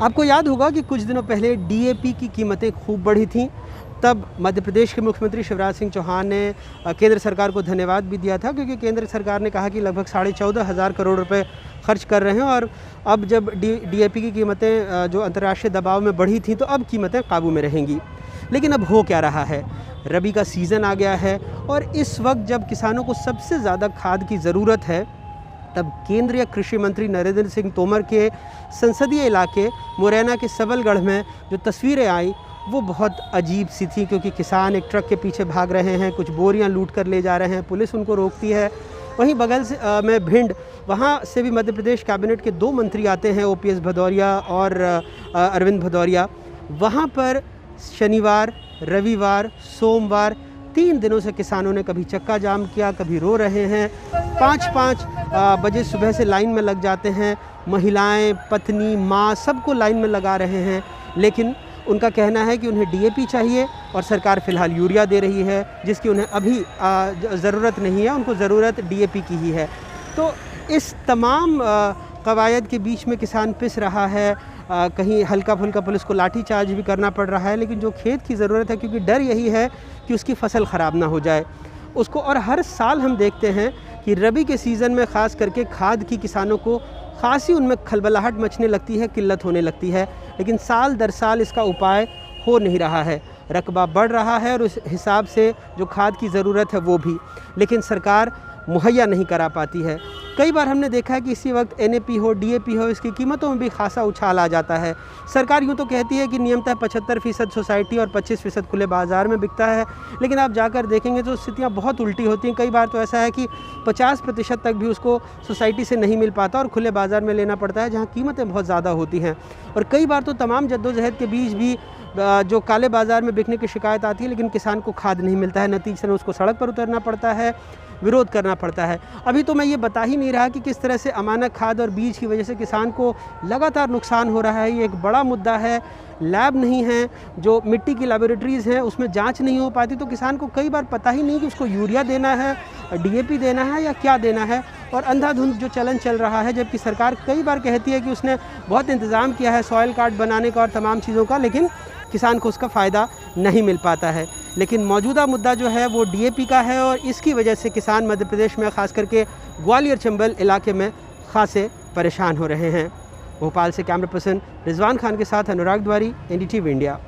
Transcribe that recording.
आपको याद होगा कि कुछ दिनों पहले डीएपी की कीमतें खूब बढ़ी थीं। तब मध्य प्रदेश के मुख्यमंत्री शिवराज सिंह चौहान ने केंद्र सरकार को धन्यवाद भी दिया था, क्योंकि केंद्र सरकार ने कहा कि लगभग 14,500 करोड़ रुपए खर्च कर रहे हैं और अब जब डीएपी की कीमतें जो अंतर्राष्ट्रीय दबाव में बढ़ी थीं तो अब कीमतें काबू में रहेंगी। लेकिन अब हो क्या रहा है, रबी का सीज़न आ गया है और इस वक्त जब किसानों को सबसे ज़्यादा खाद की ज़रूरत है, तब केंद्रीय कृषि मंत्री नरेंद्र सिंह तोमर के संसदीय इलाके मुरैना के सबलगढ़ में जो तस्वीरें आई वो बहुत अजीब सी थी, क्योंकि किसान एक ट्रक के पीछे भाग रहे हैं, कुछ बोरियां लूट कर ले जा रहे हैं, पुलिस उनको रोकती है। वहीं बगल से में भिंड, वहाँ से भी मध्य प्रदेश कैबिनेट के 2 मंत्री आते हैं, ओपीएस भदौरिया और अरविंद भदौरिया। वहाँ पर शनिवार, रविवार, सोमवार 3 दिनों से किसानों ने कभी चक्का जाम किया, कभी रो रहे हैं। 5-5 बजे सुबह से लाइन में लग जाते हैं, महिलाएं, पत्नी, माँ सबको लाइन में लगा रहे हैं। लेकिन उनका कहना है कि उन्हें डीएपी चाहिए और सरकार फ़िलहाल यूरिया दे रही है, जिसकी उन्हें अभी ज़रूरत नहीं है, उनको ज़रूरत डीएपी की ही है। तो इस तमाम कवायद के बीच में किसान पिस रहा है। कहीं हल्का फुल्का पुलिस को लाठीचार्ज भी करना पड़ रहा है, लेकिन जो खेत की ज़रूरत है, क्योंकि डर यही है कि उसकी फसल ख़राब ना हो जाए उसको। और हर साल हम देखते हैं कि रबी के सीज़न में ख़ास करके खाद की किसानों को खासी उनमें खलबलाहट मचने लगती है, किल्लत होने लगती है, लेकिन साल दर साल इसका उपाय हो नहीं रहा है। रकबा बढ़ रहा है और उस हिसाब से जो खाद की ज़रूरत है वो भी, लेकिन सरकार मुहैया नहीं करा पाती है। कई बार हमने देखा है कि इसी वक्त एनएपी हो, डीएपी हो, इसकी कीमतों में भी खासा उछाल आ जाता है। सरकार यूँ तो कहती है कि नियमतः 75% सोसाइटी और 25% खुले बाज़ार में बिकता है, लेकिन आप जाकर देखेंगे तो स्थितियाँ बहुत उल्टी होती हैं। कई बार तो ऐसा है कि 50% तक भी उसको सोसाइटी से नहीं मिल पाता और खुले बाज़ार में लेना पड़ता है, जहाँ कीमतें बहुत ज़्यादा होती हैं। और कई बार तो तमाम जद्दोजहद के बीच भी जो काले बाज़ार में बिकने की शिकायत आती है, लेकिन किसान को खाद नहीं मिलता है, नतीजतन उसको सड़क पर उतरना पड़ता है, विरोध करना पड़ता है। अभी तो मैं ये बता ही नहीं रहा कि किस तरह से अमानक खाद और बीज की वजह से किसान को लगातार नुकसान हो रहा है। ये एक बड़ा मुद्दा है। लैब नहीं है, जो मिट्टी की लैबोरेटरीज़ हैं उसमें जांच नहीं हो पाती, तो किसान को कई बार पता ही नहीं कि उसको यूरिया देना है, डीएपी देना है या क्या देना है। और अंधाधुंध जो चलन चल रहा है, जबकि सरकार कई बार कहती है कि उसने बहुत इंतज़ाम किया है सॉइल कार्ड बनाने का और तमाम चीज़ों का, लेकिन किसान को उसका फ़ायदा नहीं मिल पाता है। लेकिन मौजूदा मुद्दा जो है वो डीएपी का है और इसकी वजह से किसान मध्य प्रदेश में ख़ास करके ग्वालियर चंबल इलाके में खासे परेशान हो रहे हैं। भोपाल से कैमरा पर्सन रिजवान खान के साथ अनुराग द्वारी, एनडीटीवी इंडिया।